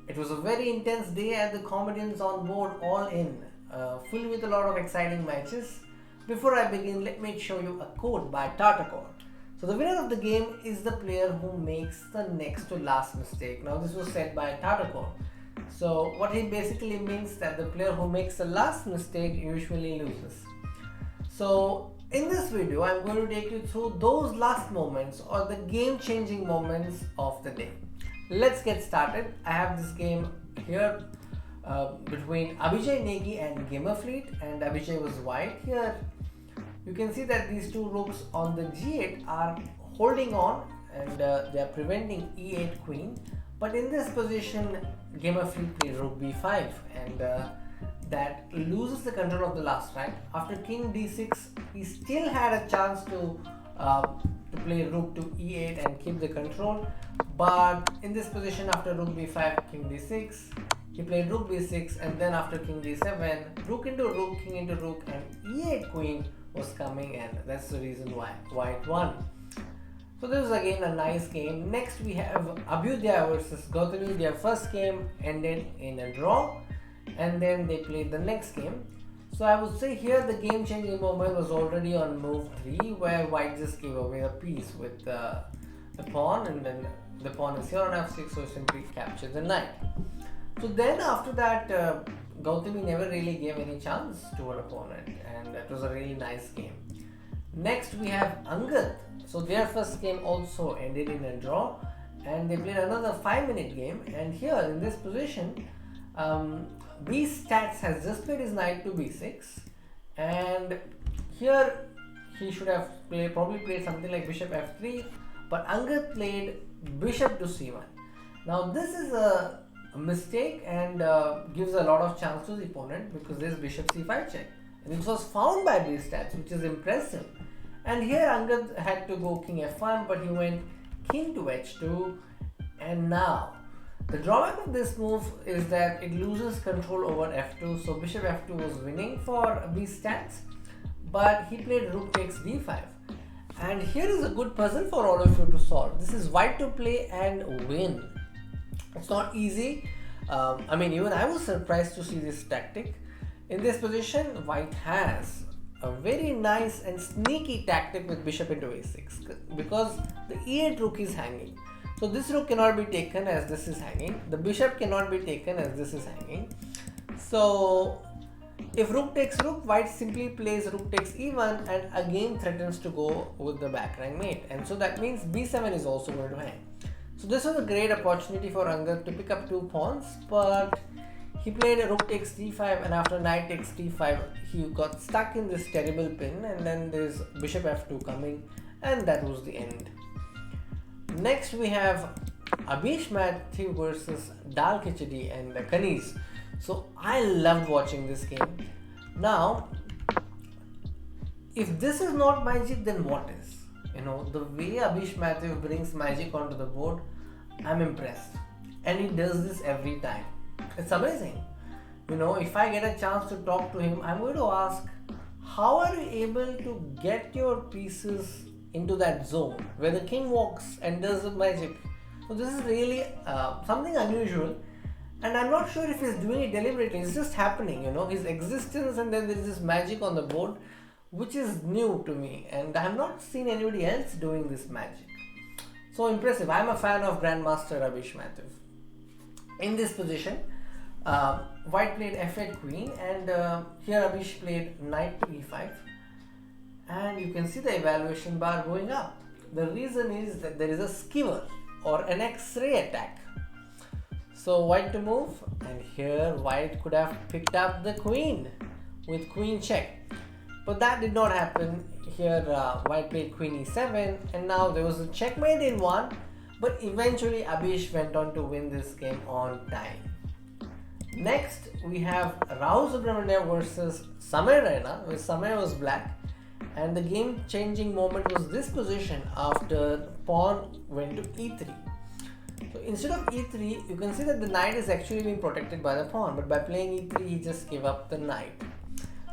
It was a very intense day at the comedians on board All In, filled with a lot of exciting matches. Before I begin, let me show you a quote by Tartacore. So the winner of the game is the player who makes the next to last mistake. Now this was said by Tartacore. So what he basically means that the player who makes the last mistake usually loses. So in this video, I'm going to take you through those last moments or the game-changing moments of the day. Let's get started. I have this game here between Abhijay Negi and Gamerfleet, and Abhijay was white. Here you can see that these two rooks on the g8 are holding on and they are preventing e8 queen. But in this position, Gamerfleet played rook b5 and that loses the control of the last rank. After king d6, he still had a chance to play rook to e8 and keep the control. But in this position, after rook b5, king d6, he played rook b6, and then after king d7, rook into rook, king into rook, and e8 queen was coming, and that's the reason why white won. So this was again a nice game. Next we have Abhyudaya versus Gautami. Their first game ended in a draw, and then they played the next game. So I would say here the game-changing moment was already on move 3, where white just gave away a piece with the pawn, and then the pawn is here on f6, so simply captured the knight. So then after that, Gautami never really gave any chance to her opponent, and it was a really nice game. Next we have Angad. So their first game also ended in a draw, and they played another 5-minute game. And here in this position, B Stats has just played his knight to b6, and here he should have probably played something like bishop f3, but Angad played bishop to c1. Now this is a mistake and gives a lot of chance to the opponent because there's bishop c5 check, and it was found by B Stats, which is impressive. And here Angad had to go king f1, but he went king to h2, and now the drawback of this move is that it loses control over f2. So bishop f2 was winning for B Stats, but he played rook takes d5. And here is a good puzzle for all of you to solve. This is white to play and win. It's not easy. I mean, even I was surprised to see this tactic. In this position, white has a very nice and sneaky tactic with bishop into a6, because the e8 rook is hanging. So this rook cannot be taken as this is hanging. The bishop cannot be taken as this is hanging. So if rook takes rook, white simply plays rook takes e1 and again threatens to go with the back rank mate. And so that means b7 is also going to hang. So this was a great opportunity for Angad to pick up 2 pawns, but he played a rook takes d5, and after knight takes d5, he got stuck in this terrible pin, and then there's bishop f2 coming, and that was the end. Next we have Abish Matthew versus Dal Khichdi and Kaniz. So I loved watching this game. Now, if this is not magic, then what is? You know, the way Abish Matthew brings magic onto the board, I'm impressed. And he does this every time. It's amazing. You know, if I get a chance to talk to him, I'm going to ask, how are you able to get your pieces into that zone where the king walks and does the magic? So this is really something unusual, and I'm not sure if he's doing it deliberately. It's just happening, you know, his existence, and then there is this magic on the board, which is new to me, and I have not seen anybody else doing this magic. So impressive. I'm a fan of Grandmaster Abish Matthew. In this position, white played f8 queen, and here Abish played knight to e5, and you can see the evaluation bar going up. The reason is that there is a skewer or an x-ray attack. So white to move, and here white could have picked up the queen with queen check, but that did not happen. Here white played queen e7, and now there was a checkmate in one, but eventually Abish went on to win this game on time. Next we have Rao Subramania versus Samara Reyna, where Samara was black, and the game changing moment was this position after pawn went to e3. So instead of e3, you can see that the knight is actually being protected by the pawn, but by playing e3 he just gave up the knight.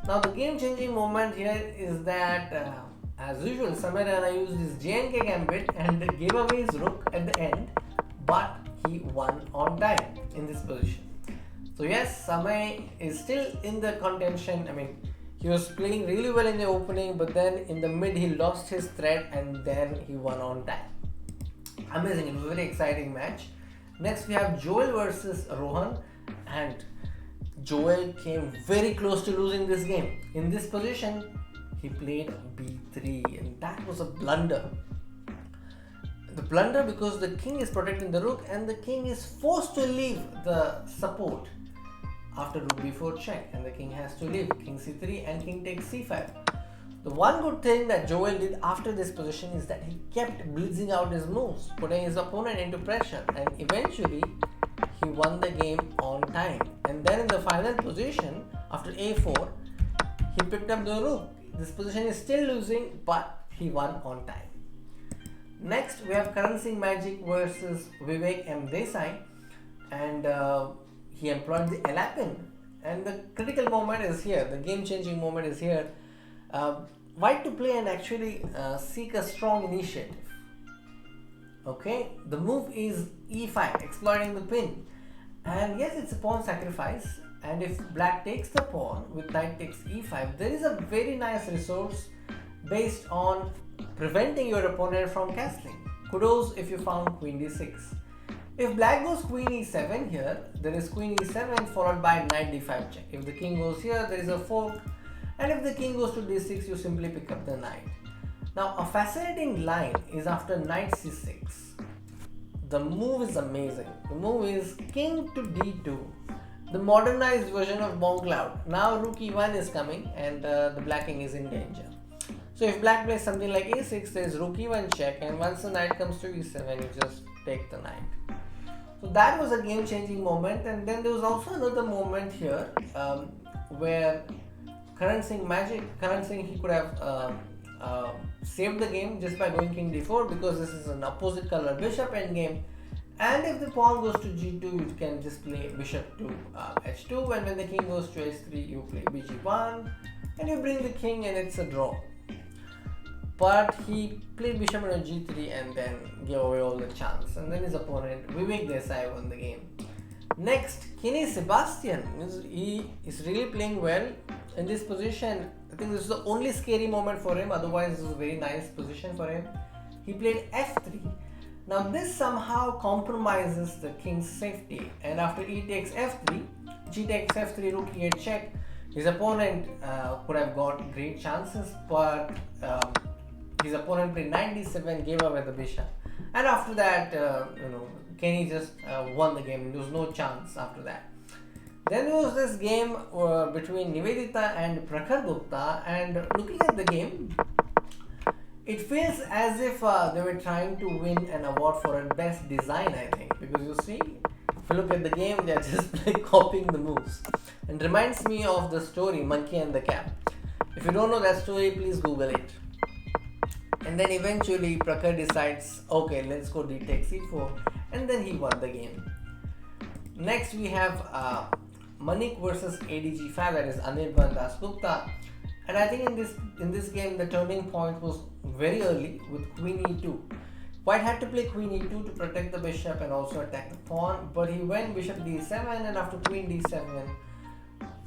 Now the game changing moment here is that as usual, Samara Reyna used his JNK gambit and gave away his rook at the end, but he won on time. in this position. So yes, Samay is still in the contention. I mean, he was playing really well in the opening, but then in the mid he lost his thread and then he won on time. Amazing, it was a very exciting match. Next we have Joel versus Rohan, and Joel came very close to losing this game. In this position, he played b3 and that was a blunder. The blunder because the king is protecting the rook and the king is forced to leave the support after rook b4 check, and the king has to leave king c3 and king takes c5. The one good thing that Joel did after this position is that he kept blitzing out his moves, putting his opponent into pressure, and eventually he won the game on time. And then in the final position, after a4, he picked up the rook. This position is still losing, but he won on time. Next, we have Karan Singh Magic versus Vivek M. Desai, and he employed the Alapin. And the critical moment is here, the game-changing moment is here. White to play and actually seek a strong initiative. Okay, the move is e5, exploiting the pin. And yes, it's a pawn sacrifice. And if black takes the pawn with knight takes e5, there is a very nice resource based on preventing your opponent from castling. Kudos if you found queen d6. If black goes queen e7 here, there is queen e7 followed by knight d5 check. If the king goes here, there is a fork. And if the king goes to d6, you simply pick up the knight. Now a fascinating line is after knight c6. The move is amazing. The move is king to d2. The modernized version of Boncloud. Now rook e1 is coming and the black king is in danger. So if black plays something like a6, there is rook e1 check, and once the knight comes to e7, you just take the knight. So that was a game-changing moment. And then there was also another moment here where Karan Singh he could have saved the game just by going king d4, because this is an opposite color bishop endgame. And if the pawn goes to g2, you can just play bishop to h2, and when the king goes to h3, you play bg1, and you bring the king and it's a draw. But he played bishop on g3 and then gave away all the chance, and then his opponent Vivek Desai won the game. Next, Kenny Sebastian he is really playing well in this position. I think this is the only scary moment for him, otherwise this is a very nice position for him. He played f3. Now this somehow compromises the king's safety, and after e takes f3, g takes f3, rook e8 check, his opponent could have got great chances, but his opponent played knight d7, gave away the bishop, and after that Kenny just won the game. There was no chance after that. Then there was this game between Nivedita and Prakhar Gupta, and looking at the game, it feels as if they were trying to win an award for a best design, I think, because you see, if you look at the game, they are just copying the moves, and reminds me of the story Monkey and the Cap. If you don't know that story, please Google it. And then eventually Prakhar decides, okay, let's go d takes e4, and then he won the game. Next we have Manik versus ADG5, that is Anirban Dasgupta. And I think in this game the turning point was very early with queen e2. White had to play queen e2 to protect the bishop and also attack the pawn, but he went bishop d7, and after queen d7,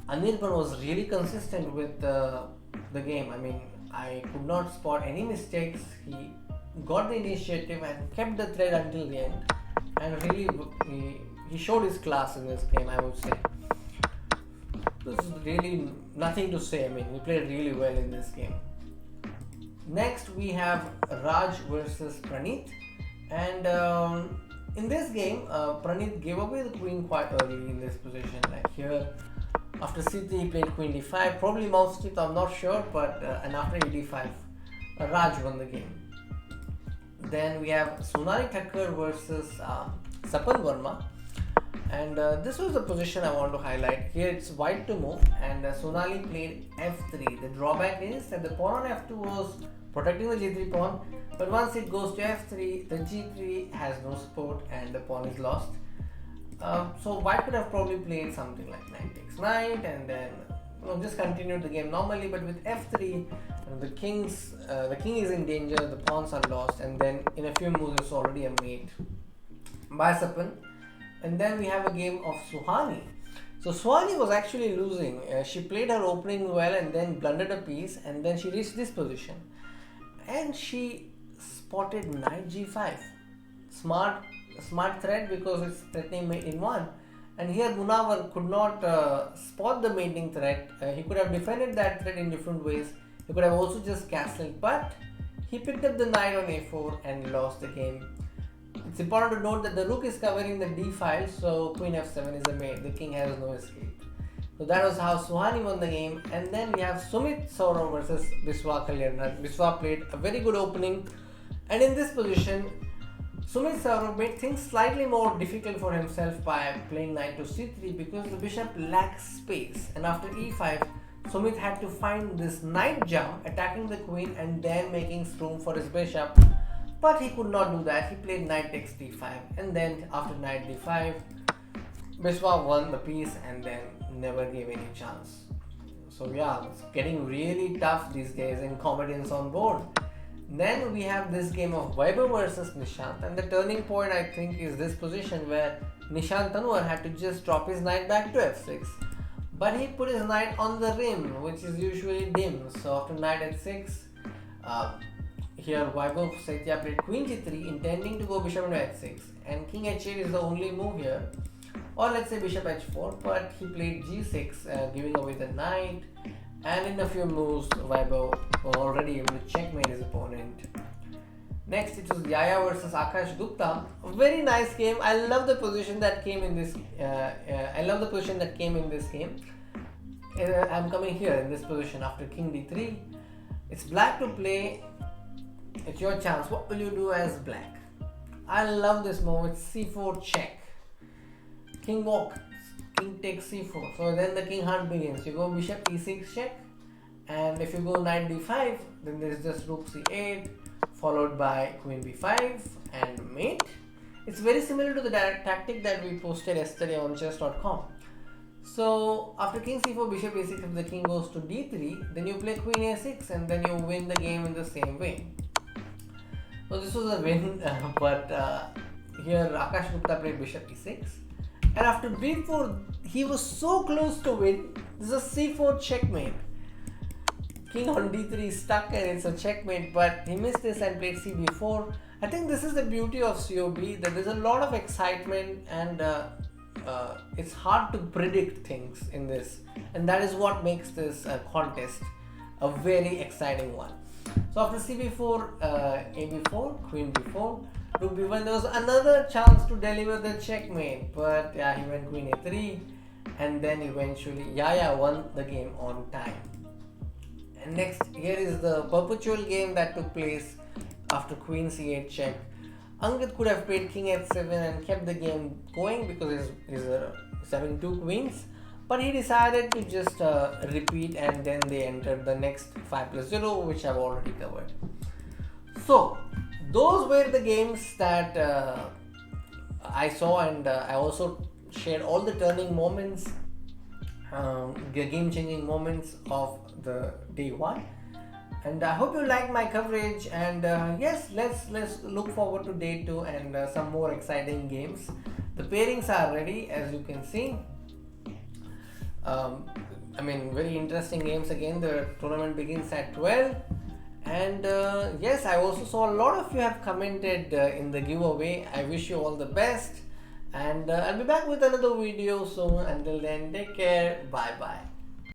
Anirban was really consistent with the game. I mean, I could not spot any mistakes. He got the initiative and kept the thread until the end, and really he showed his class in this game, I would say. There's really nothing to say. I mean, he played really well in this game. Next we have Raj versus Praneeth, and in this game Praneeth gave away the queen quite early in this position. Like here, after c3 he played queen d5, probably mouse it, I'm not sure, but and after e5 Raj won the game. Then we have Sonali Thakur versus Sapan Verma, and this was the position I want to highlight. Here it's white to move, and Sonali played f3. The drawback is that the pawn on f2 was protecting the g3 pawn, but once it goes to f3, the g3 has no support and the pawn is lost. So white could have probably played something like knight takes knight, and then just continued the game normally, but with f3 the king is in danger, the pawns are lost, and then in a few moves it's already a mate by Sapan. And then we have a game of Suhani. So Suhani was actually losing. She played her opening well and then blundered a piece, and then she reached this position. And she spotted knight g5. Smart threat because it's threatening mate in 1. And here Munawar could not spot the mating threat. He could have defended that threat in different ways. He could have also just castled, but he picked up the knight on a4 and lost the game. It's important to note that the rook is covering the d file, so queen f7 is a mate. The king has no escape. So that was how Suhani won the game. And then we have Sumit Saurav versus Biswa Kalyan. Biswa played a very good opening, and in this position Sumit Saurav made things slightly more difficult for himself by playing knight to c3 because the bishop lacks space, and after e5 Sumit had to find this knight jump, attacking the queen and then making room for his bishop. But he could not do that. He played knight takes d5, and then after knight d5 Biswa won the piece and then never gave any chance. So yeah, it's getting really tough these days in comedians on board. Then we have this game of Vaibhav versus Nishant, and the turning point I think is this position where Nishant Tanwar had to just drop his knight back to f6. But he put his knight on the rim, which is usually dim. So after knight h6, here Vaibhav Saitya played queen g3, intending to go bishop into h6, and king h8 is the only move here, or let's say bishop h4, but he played g6, giving away the knight, and in a few moves Vaibhav was already able to checkmate his opponent. Next it was Yaya versus Akash Gupta. A very nice game. I love the position that came in this. Game. I'm coming here in this position after king d3. It's black to play. It's your chance. What will you do as black? I love this move. It's c4 check. King walks. King takes c4. So then the king hunt begins. You go bishop e6 check, and if you go knight d5, then there is just rook c8, followed by queen b5 and mate. It's very similar to the tactic that we posted yesterday on chess.com. So after king c4, bishop a6, if the king goes to d3, then you play queen a6 and then you win the game in the same way. So this was a win, but here Akash Gupta played bishop e6, and after b4 he was so close to win. This is a c4 checkmate. King on d3 is stuck and it's a checkmate, but he missed this and played cb4. I think this is the beauty of COB, that there's a lot of excitement, and it's hard to predict things in this, and that is what makes this contest a very exciting one. So after cb4, ab4, queen b4, rook b1, there was another chance to deliver the checkmate, but yeah, he went queen a3, and then eventually Yaya won the game on time. And next, here is the perpetual game that took place after queen c8 check. Ankit could have played king h7 and kept the game going because he's having two queens, but he decided to just repeat, and then they entered the next 5+0, which I've already covered. So those were the games that I saw, and I also shared all the turning moments, game-changing moments of the day one. And I hope you liked my coverage, and yes, let's look forward to day 2 and some more exciting games. The pairings are ready, as you can see. Very interesting games again. The tournament begins at 12, and yes, I also saw a lot of you have commented in the giveaway. I wish you all the best, and I'll be back with another video soon. Until then, take care. Bye bye.